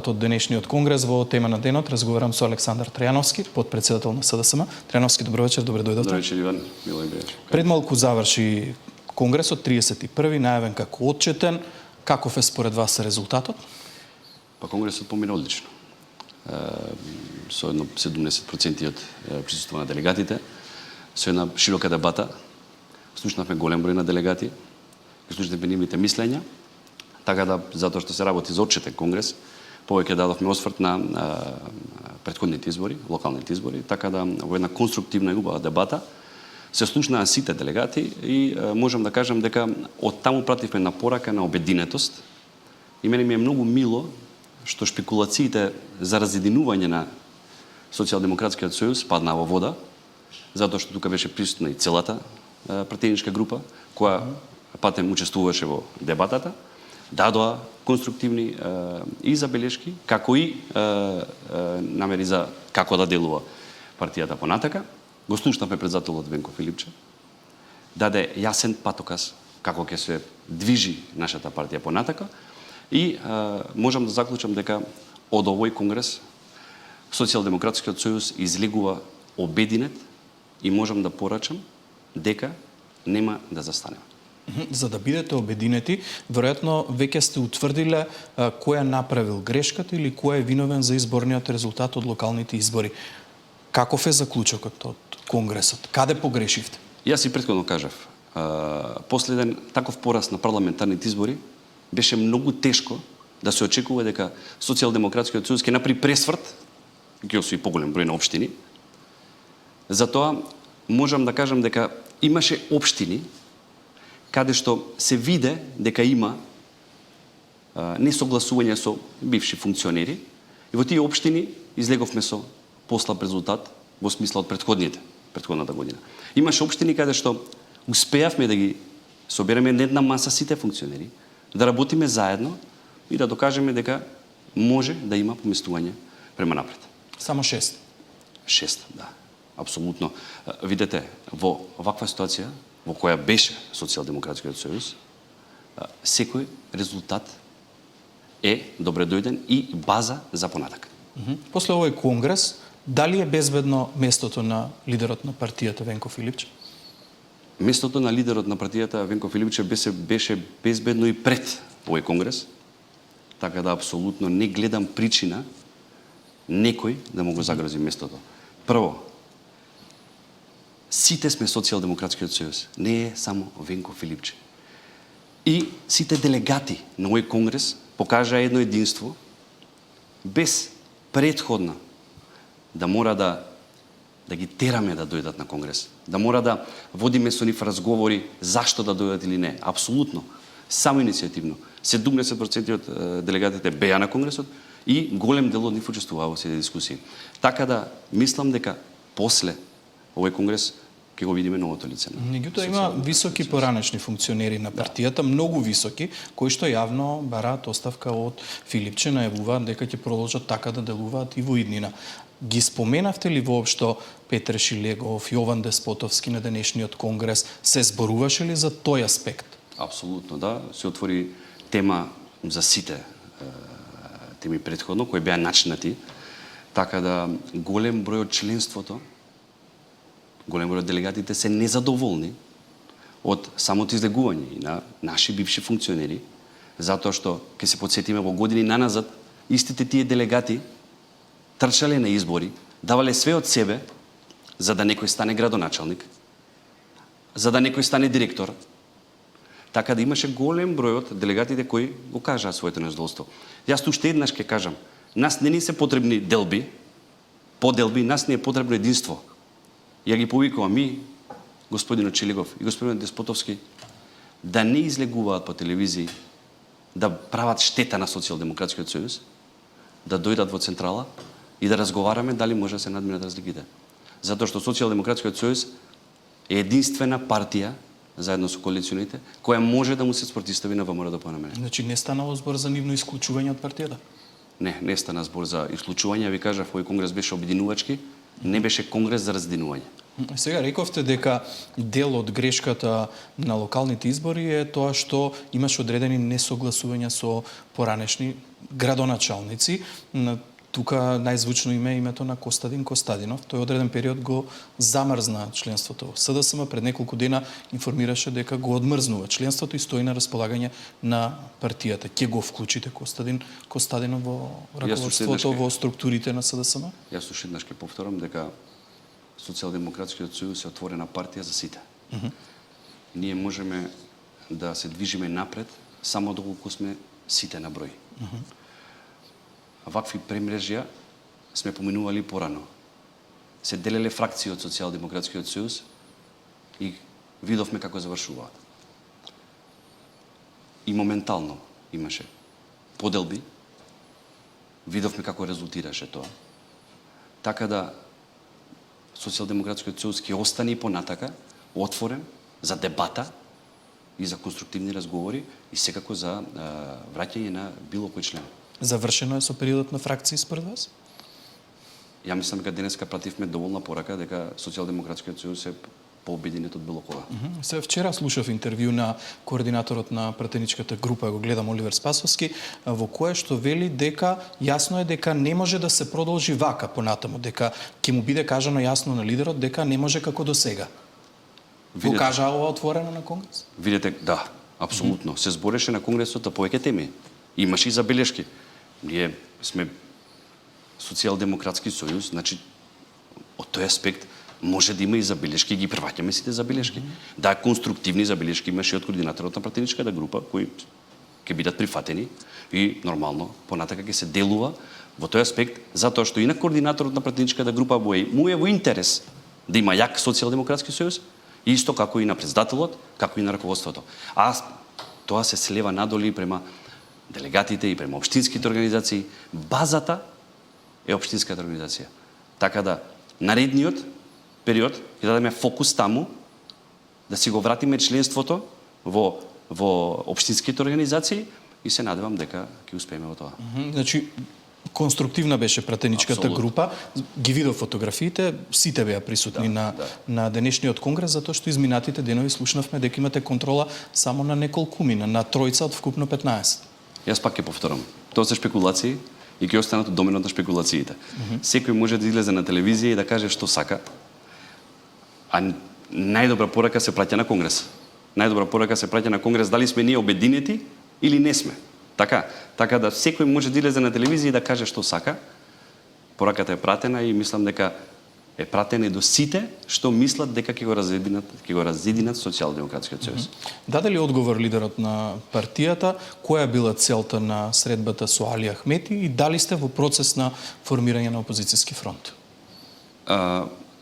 Од денешниот конгрес во тема на денот разговарам со Александар Трајановски, потпредседател на СДСМ. Трајановски, добро вечер, добре дојдовте. Добро вечер, Иван. Мило вечер. Пред малку заврши конгресот 31-ви, најавен како отчетен. Каков е според вас резултатот? Па конгресот помина одлично. Со едно 70% од присуство на делегатите, со една широка дебата. Слушнавме голем број на делегати, слушнавме нивните мислења, така да затоа што се работи за отчетен конгрес, повеќе дадовме осврт на претходните избори, локалните избори, така да во една конструктивна и убава дебата се слушнаа сите делегати и можам да кажам дека од таму пративме на порака на обединетост. И мене ми е многу мило што шпекулациите за разединување на Социјалдемократскиот сојуз паднаа во вода, затоа што тука беше присутна и целата пратеничка група, која патем учествуваше во дебатата, дадоа конструктивни и забелешки, како и намери за како да делува партијата понатака. Го слушнавме председателот Венко Филипче, даде јасен патоказ како ќе се движи нашата партија понатака и можам да заклучам дека од овој конгрес Социјалдемократскиот сојуз излегува обединет и можам да порачам дека нема да застанеме. За да бидете обединети, веројатно веќе сте утврдиле кој е направил грешката или кој е виновен за изборниот резултат од локалните избори. Каков е заклучокот од конгресот? Каде погрешивте? Јас и претходно кажав, последен таков пораст на парламентарните избори беше многу тешко да се очекува дека Социјалдемократскиот сојуз ќе направи пресврт, ќе освои поголем број на општини. Затоа можам да кажам дека имаше општини каде што се виде дека има несогласување со бивши функционери и во тие општини излеговме со послаб резултат во смисла од претходната година. Имаше општини каде што успеавме да ги собереме на една маса сите функционери, да работиме заедно и да докажеме дека може да има поместување према напред. Само 6. 6, да. Апсолутно. Видете, во ваква ситуација во која беше Социјалдемократскиот сојуз, секој резултат е добре дојден и база за понатак. После овој конгрес, дали е безбедно местото на лидерот на партијата Венко Филипче? Местото на лидерот на партијата Венко Филипче беше безбедно и пред овој конгрес, така да апсолутно не гледам причина некој да му го загрози местото. Прво, сите сме Социјалдемократскиот сојуз, не е само Венко Филипче. И сите делегати на овој конгрес покажаа едно единство, без претходно да мора да ги тераме да дојдат на конгрес, да мора да водиме со нив разговори зашто да дојдат или не. Апсолутно, само иницијативно. 70% од делегатите беа на конгресот и голем дел од нив учествуваа во сите дискусии. Така да мислам дека после овој конгрес ќе го видиме новото лице. Меѓутоа има високи поранешни функционери на партијата, многу високи, кои што јавно бараат оставка од Филипче, најавуваат дека ќе продолжат така да делуваат и во иднина. Ги споменавте ли воопшто Петре Шилегов, Јован Деспотовски на денешниот конгрес? Се зборуваше ли за тој аспект? Апсолутно, да. Се отвори тема за сите теми претходно, кои беа начинати, така да голем број од членството, голем број од делегатите се незадоволни од самото излегување и на наши бивши функционери, затоа што ќе се потсетиме во години наназад, истите тие делегати трчале на избори, давале све од себе за да некој стане градоначалник, за да некој стане директор. Така да имаше голем број од делегатите кои го кажаа своето незадоволство. Јас уште еднаш ќе кажам, нас не ни се потребни делби, поделби, нас не е потребно единство. Ја ги повикувам и господинот Чилигов и господинот Деспотовски да не излегуваат по телевизии, да прават штета на Социјалдемократскиот сојуз, да дојдат во централа и да разговараме дали може да се надминат разликите. Затоа што Социјалдемократскиот сојуз е единствена партија заедно со коалиционите која може да му се спротистави на ВМРО да понамене. Значи не станало збор за нивно исклучување од партијата? Не стана збор за исклучување, ви кажав, овој конгрес беше обединувачки, не беше конгрес за разединување. Сега рековте дека дел од грешката на локалните избори е тоа што имаш одредени несогласувања со поранешни градоначалници. Тука најзвучно име е името на Костадин Костадинов. Тој одреден период го замрзна членството во СДСМ, пред неколку дена информираше дека го одмрзнува членството и стои на располагање на партијата. Ќе го вклучите Костадин Костадинов во раководството, во структурите на СДСМ? Јас уште еднаш ќе повторам дека Социјалдемократскиот сојуз е отворена партија за сите. Ние можеме да се движиме напред само доколку сме сите на број. Вакви премрежја сме поминували порано. Се делеле фракции од Социјалдемократскиот сојуз и видовме како завршуваат. И моментално имаше поделби, видовме како резултираше тоа. Така да Социјалдемократскиот сојуз ќе остане и понатака отворен за дебата и за конструктивни разговори и секако за враќање на било кој член. Завршено е со периодот на фракции според вас? Ја мислам дека денеска пративме доволна порака дека Социјалдемократскиот сојуз е пообединет од било кога. Се вчера слушав интервју на координаторот на пратеничката група, го гледам, Оливер Спасовски, во кое што вели дека јасно е дека не може да се продолжи вака понатаму, дека ќе му биде кажано јасно на лидерот дека не може како до сега. Го кажа ова отворено на Конгрес? Видете, да, апсолутно. Се збореше на Конгресот за повеќе теми. Имаше и забелешки. Ние сме Социјалдемократски сојуз, значи од тој аспект може да има и забелешки, ги прифаќаме сите забелешки. Да, конструктивни забелешки имаше од координаторот на пратеничката група, кои ќе бидат прифатени и нормално понатака ќе се делува во тој аспект, затоа што и на координаторот на пратеничката група му е во интерес да има јак Социјалдемократски сојуз, и исто како и на председателот, како и на раководството. А тоа се слева надоли према делегатите и према општинските организации. Базата е општинската организација. Така да наредниот период ќе дадеме фокус таму, да си го вратиме членството во општинските организации и се надевам дека ќе успееме во тоа. Значи, конструктивна беше пратеничката група. Ги видов фотографиите, сите беа присутни на денешниот конгрес, затоа што изминатите денови слушнавме дека имате контрола само на неколкумина, на тројца од вкупно 15. Јас пак ќе повторам. Тоа се шпекулации и ќе останат од доменот на шпекулациите. Секој може да излезе на телевизија и да каже што сака, а најдобра порака се праќа на Конгрес. Најдобра порака се праќа на Конгрес дали сме ние обединети или не сме. Така да секој може да излезе на телевизија и да каже што сака. Пораката е пратена и мислам дека е пратена и до сите што мислат дека ќе го разединат Социјалдемократскиот сојуз. Даде ли одговор лидерот на партијата, која била целта на средбата со Али Ахмети и дали сте во процес на формирање на опозицијски фронт?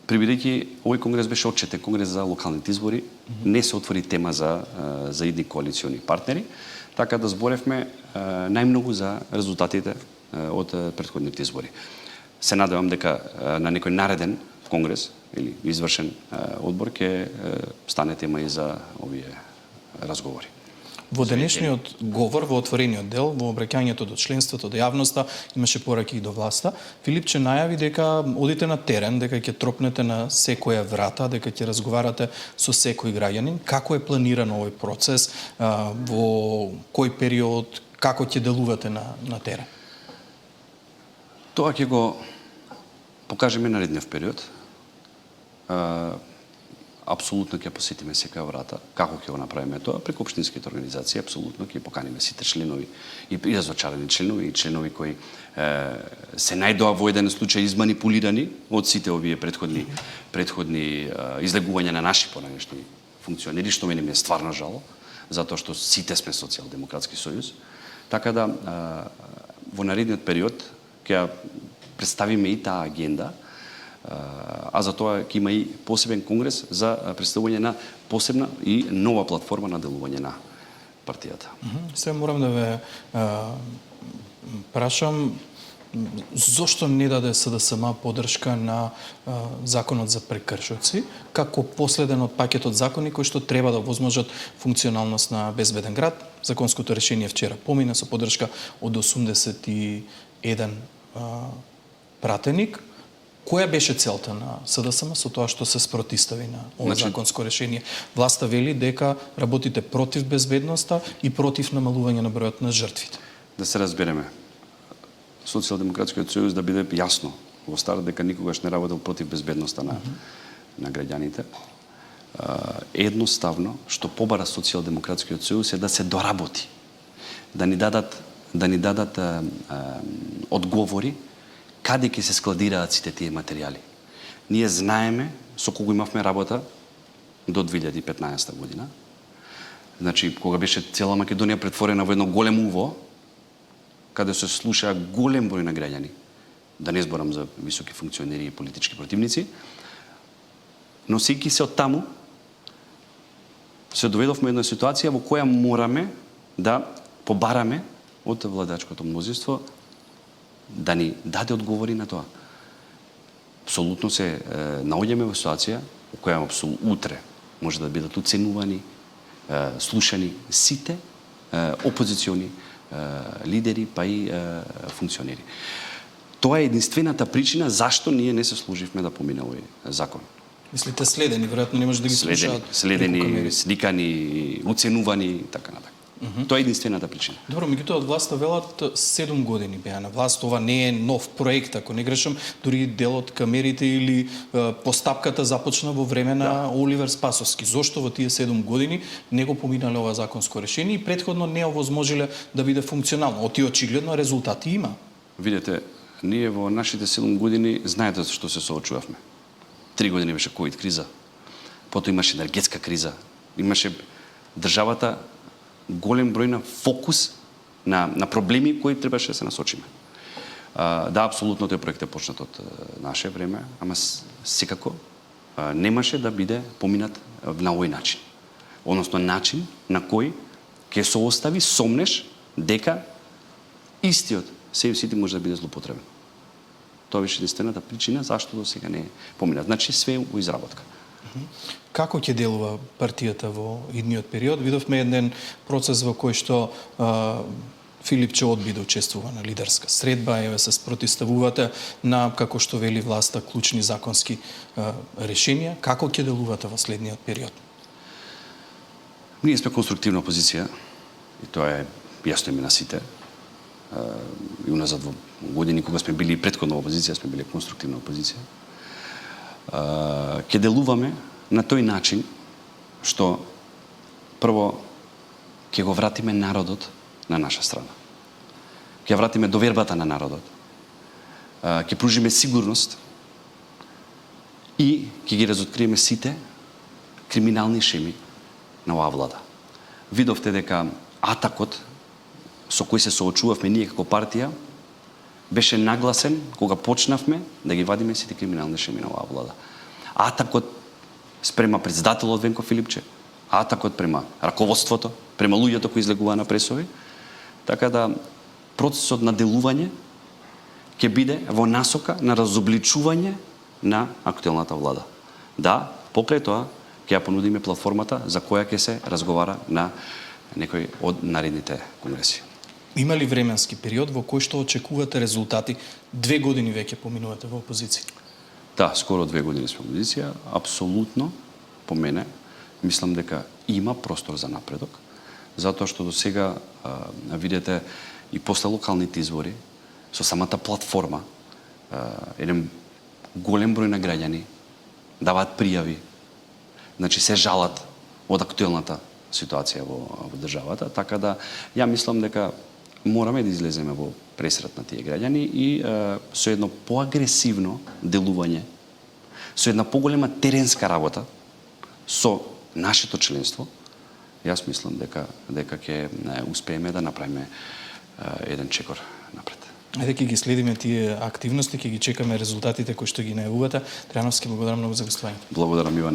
Прибирајќи овој конгрес беше отчетен конгрес за локалните избори, не се отвори тема за идни коалициони партнери, така да зборевме најмногу за резултатите од претходните избори. Се надевам дека на некој нареден конгрес или извршен одбор ќе стане тема и за овие разговори. Во денешниот говор, во отворениот дел, во обраќањето до членството, до јавноста, имаше пораки и до власта, Филипче најави дека одите на терен, дека ќе тропнете на секоја врата, дека ќе разговарате со секој граѓанин. Како е планиран овој процес, во кој период, како ќе делувате на терен? Тоа ќе го покажеме наредниот период. Апсолутно ќе посетиме секоја врата. Како ќе го направиме тоа? Преку општинските организации, апсолутно ќе поканиме сите членови и разочарани членови и членови кои се најдоа во еден случај изманипулирани од сите овие предходни излегувања на наши поранешни функционери, што мене ми е стварно жало, затоа што сите сме Социјалдемократски сојуз. Така да во наредниот период ќе представиме и таа агенда, а за тоа ќе има и посебен конгрес за представување на посебна и нова платформа на делување на партијата. Се морам да ве прашам зошто не даде СДСМ поддршка на законот за прекршоци како последен од пакетот закони кои што треба да возможат функционалност на безбеден град. Законското решение вчера помина со поддршка од 81 пратеник. Која беше целта на СДСМ со тоа што се спротистави на ова законско решение? Власта вели дека работите против безбедноста и против намалување на бројот на жртвите. Да се разбереме. Социјалдемократскиот сојуз да биде јасно во старт дека никогаш не работел против безбедноста на граѓаните. Едноставно што побара Социјалдемократскиот сојуз е да се доработи, да ни дадат одговори каде ќе се складираат сите тие материјали. Ние знаеме со кого имавме работа до 2015 година. Значи, кога беше цела Македонија претворена во едно големо уво, каде се слуша голем број на граѓани, да не зборам за високи функционери и политички противници, носејќи се од таму, се доведовме една ситуација во која мораме да побараме од владачкото мнозинство да ни даде одговори на тоа. Апсолутно се наоѓаме во ситуација во која утре може да бидат оценувани, слушани сите опозициони лидери, па и функционери. Тоа е единствената причина зашто ние не се служивме да помине овој закон. Мислите следени, веројатно не може да ги слушаат. Следени, сликани, оценувани и така натака. Тоа е единствената причина. Добро, меѓутоа од власта велат 7 години беа на власт. Ова не е нов проект, ако не грешам, дури дел од камерите или постапката започна во време на Оливер Спасовски. Зошто во тие 7 години не го поминале ова законско решение и претходно не овозможиле да биде функционално? Оти очигледно резултати има. Видете, ние во нашите 7 години знаете што се соочувавме. 3 години беше ковид криза. Потоа имаше енергетска криза. Имаше државата голем број на фокус на проблеми кои требаше да се насочиме. Да, апсолутно тој проект е почнат од наше време, ама секако немаше да биде поминат на овој начин. Односно начин на кој ќе се остави сомнеш дека истиот Save City може да биде злоупотребен. Тоа беше единствената причина зашто до сега не е поминат. Значи све во изработка. Како ќе делува партијата во идниот период? Видовме еден процес во кој што Филипче одби да учествува на лидерска средба, еве се спротиставувате на, како што вели власта, клучни законски решенија. Како ќе делувате во следниот период? Ние сме конструктивна опозиција и тоа е јасно име на сите. И уназад во години кога сме били претходна опозиција, сме били конструктивна опозиција. Ќе делуваме на тој начин што прво ќе го вратиме народот на наша страна. Ќе вратиме довербата на народот. Ќе пружиме сигурност и ќе ги разоткриеме сите криминални шеми на оваа влада. Видовте дека атакот со кој се соочувавме ние како партија беше нагласен кога почнавме да ги вадиме сите криминални шеми на оваа влада. Атакот спрема председателот Венко Филипче, атакот према раководството, према луѓето кои излегуваа на пресови, така да процесот на делување ќе биде во насока на разобличување на актуелната влада. Да, покрај тоа ќе ја понудиме платформата за која ќе се разговара на некој од наредните конгреси. Има ли временски период во кој што очекувате резултати? 2 години веќе поминувате во опозиција. Да, скоро 2 години сме во опозиција. Апсолутно, по мене, мислам дека има простор за напредок, затоа што до сега, видите, и после локалните избори, со самата платформа, еден голем број на граѓани даваат пријави, значи се жалат од актуелната ситуација во државата, така да ја мислам дека мораме да излеземе во пресрет на тие граѓани и со едно поагресивно делување, со една поголема теренска работа со нашето членство, јас мислам дека ќе успееме да направиме еден чекор напред. Ајде ќе ги следиме тие активности, ќе ги чекаме резултатите кои што ги најавувате. Трајановски, благодарам многу за гостувањето. Благодарам, Иван.